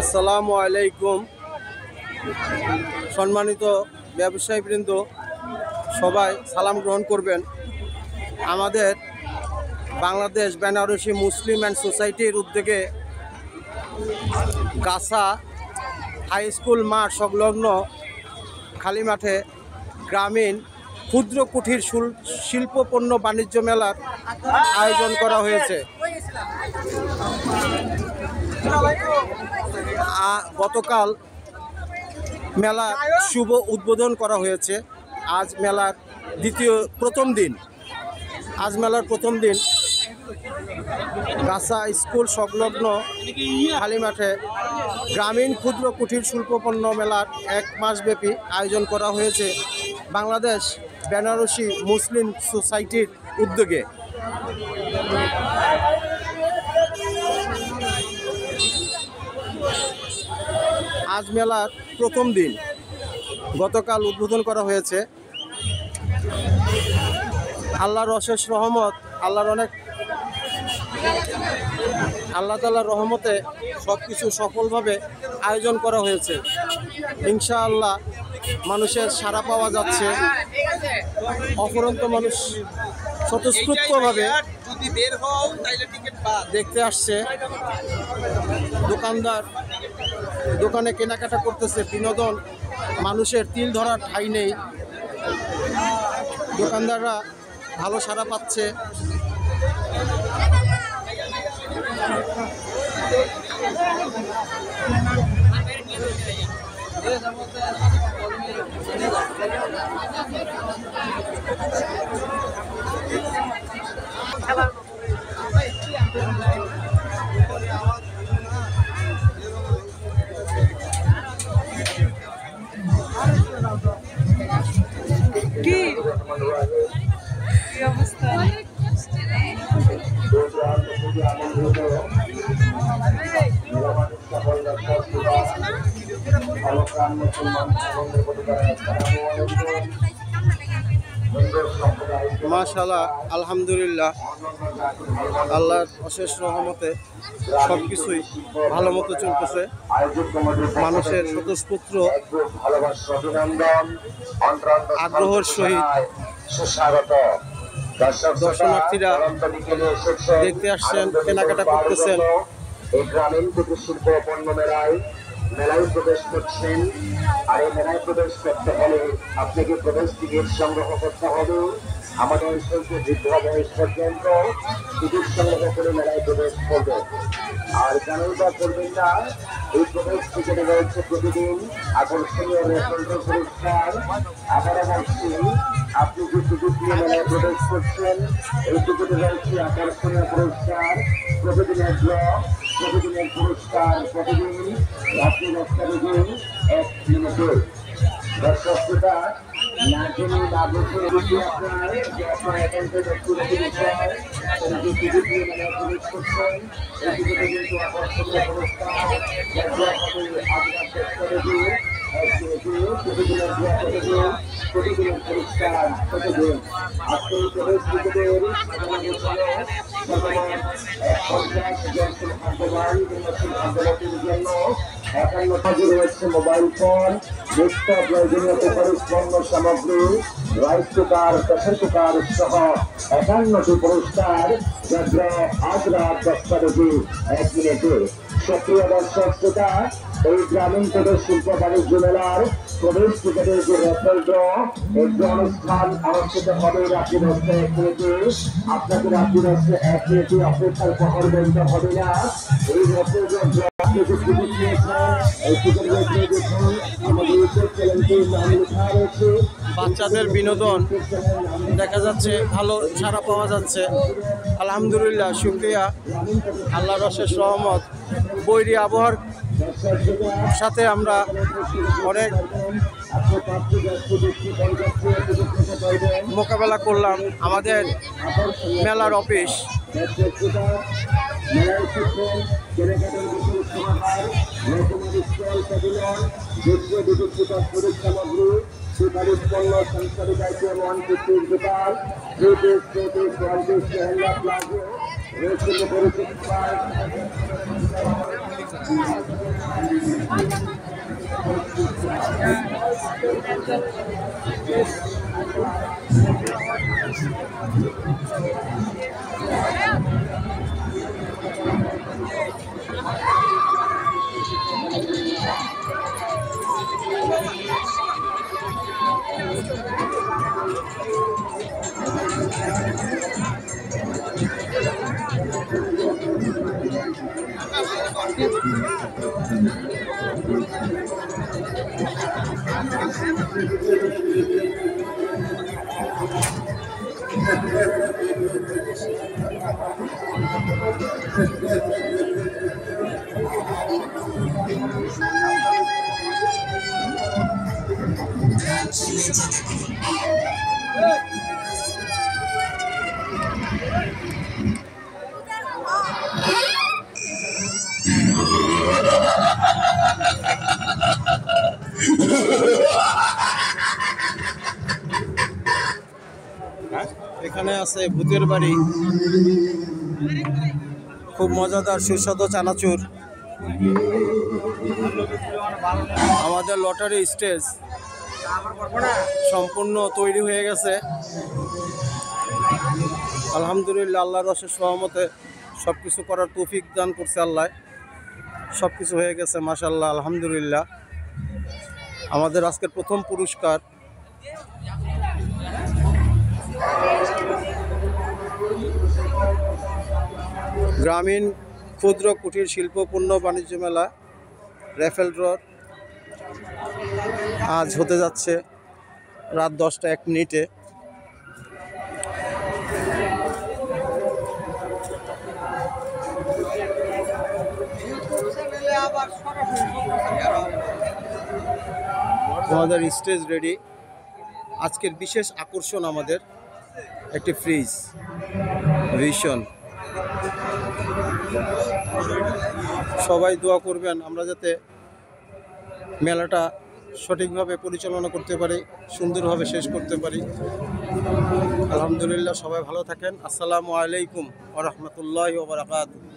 আসসালামু আলাইকুম। সম্মানিত ব্যবসায়ীবৃন্দ, সবাই সালাম গ্রহণ করবেন। আমাদের বাংলাদেশ বেনারসি মুসলিম অ্যান্ড সোসাইটির উদ্যোগে গাছা হাই স্কুল মাঠ সংলগ্ন খালি মাঠে গ্রামীণ ক্ষুদ্র কুটির শিল্প পণ্য বাণিজ্য মেলার আয়োজন করা হয়েছে। গতকাল মেলার শুভ উদ্বোধন করা হয়েছে। আজ মেলার প্রথম দিন গাছা স্কুল সংলগ্ন খালি মাঠে গ্রামীণ ক্ষুদ্র কুটির শিল্পপণ্য মেলার 1 মাসব্যাপী আয়োজন করা হয়েছে বাংলাদেশ বেনারসি মুসলিম সোসাইটির উদ্যোগে। আজ মেলার প্রথম দিন, গতকাল উদ্বোধন করা হয়েছে। আল্লাহর অশেষ রহমত, আল্লাহ তাআলার রহমতে সব কিছু সফলভাবে আয়োজন করা হয়েছে। ইনশাআল্লাহ মানুষের সাড়া পাওয়া যাচ্ছে। অফুরন্ত মানুষ স্বতঃস্ফূর্তভাবে দেখতে আসছে। দোকানদার দোকানে কেনাকাটা করতেছে। বিনোদন, মানুষের তিল ধরার ঠাঁই নেই। দোকানদাররা ভালো সাড়া পাচ্ছে। কি অবস্থা? মাশাআল্লাহ, আলহামদুলিল্লাহ, আল্লাহর অশেষ রহমতে সব কিছুই ভালো মতো চলতেছে। মানুষের স্বতঃস্ফূর্ত আগ্রহের সহিত দর্শনার্থীরা দেখতে আসছেন, কেনাকাটা করতেছেন। এই গ্রামীণ কুটির শিল্প পণ্য মেলায় প্রবেশ করছেন। আর এই মেলায় প্রবেশ করতে হলে আপনাকে প্রবেশ টিকিট সংগ্রহ করতে হবে। আমাদের শৈশব বৃদ্ধ বয়স পর্যন্ত টিকিট সংগ্রহ করে মেলায় প্রবেশ করবে। আর কেনই বা করবেন না, এই প্রবেশ টিকিটে রয়েছে প্রতিদিন আকর্ষণীয় রেফারেন্স পুরস্কার। আবারও বলছি, আপনি যে টিকিট নিয়ে মেলায় প্রবেশ করছেন, এই টিকিটে রয়েছে আকর্ষণীয় পুরস্কার, প্রতিদিনের ড্র, প্রতিদিনের পুরস্কার, প্রতিদিন আপনি রক্ষা দেবেন 1 মিনিটে। দর্শকরা না জেনে না বুঝে আপনার অ্যাকাউন্টে ব্যক্তি রেখে দিতে হয়। যে টিকিট নিয়ে মেলায় প্রবেশ করছেন, এই টিকিটে কিন্তু আকর্ষণীয় পুরস্কার আপনার চেষ্টা দেবে। প্রতিদিনের পুরস্কার, প্রতিদিন আপনি প্রবেশ টিকিটের রয়েছে মোবাইল ফোন, নিত্য প্রয়োজনীয় পণ্য সামগ্রী, রাইস কুকার, প্রেসার কুকার সহ 51টি পুরস্কার, যা আজ রাত 10টা বেজে 1 মিনিটে। সক্রিয় দর্শক শ্রোতা, এই গ্রামীণ কুটির শিল্প বাণিজ্য মেলার প্রবেশ টিকিটের যে রেফারেল ড্র, এই অনুষ্ঠান অনুষ্ঠিত হবে রাত্রি 10টা 1 মিনিটে। আপনাকে রাত্রি 10টা 1 মিনিটে অপেক্ষার প্রহর বলতে হবে না। এই রেফারেল ড্র আপনি যে টিকিট নিয়েছেন, এই টিকিটের দেখুন আমাদের ইউটিউব চ্যানেলটির নাম লেখা রয়েছে। বাচ্চাদের বিনোদন দেখা যাচ্ছে, ভালো সাড়া পাওয়া যাচ্ছে। আলহামদুলিল্লাহ, শুকরিয়া, আল্লাহর অশেষ রহমত। বৈরী আবহাওয়ার সাথে আমরা অনেক মোকাবেলা করলাম। আমাদের মেলার অফিস সুপারিশ পণ্য সংস্কারিত আইটেম 150 দোকান, 3 পিস, 4 পিস, 1 পিস, প্লাজো এখানে আছে ভূতের বাড়ি, খুব মজাদার সুস্বাদু চানাচুর। আমাদের লটারি স্টেজ সম্পূর্ণ তৈরি হয়ে গেছে আলহামদুলিল্লাহ। আল্লাহর অশেষ রহমতে সব কিছু করার তৌফিক দান করছে আল্লাহ। সব কিছু হয়ে গেছে মাশাআল্লাহ আলহামদুলিল্লাহ। আমাদের আজকের প্রথম পুরস্কার গ্রামীণ ক্ষুদ্র কুটির শিল্প পণ্য বাণিজ্য মেলা রেফেল ড্র আজ হতে যাচ্ছে রাত 10টা 1 মিনিটে। আমাদের স্টেজ রেডি। আজকের বিশেষ আকর্ষণ আমাদের একটি ফ্রিজ ভিশন। সবাই দোয়া করবেন আমরা যাতে মেলাটা সঠিকভাবে পরিচালনা করতে পারি, সুন্দরভাবে শেষ করতে পারি। আলহামদুলিল্লাহ, সবাই ভালো থাকেন। আসসালামু আলাইকুম ওয়া রাহমাতুল্লাহি ওয়া বারাকাতুহু।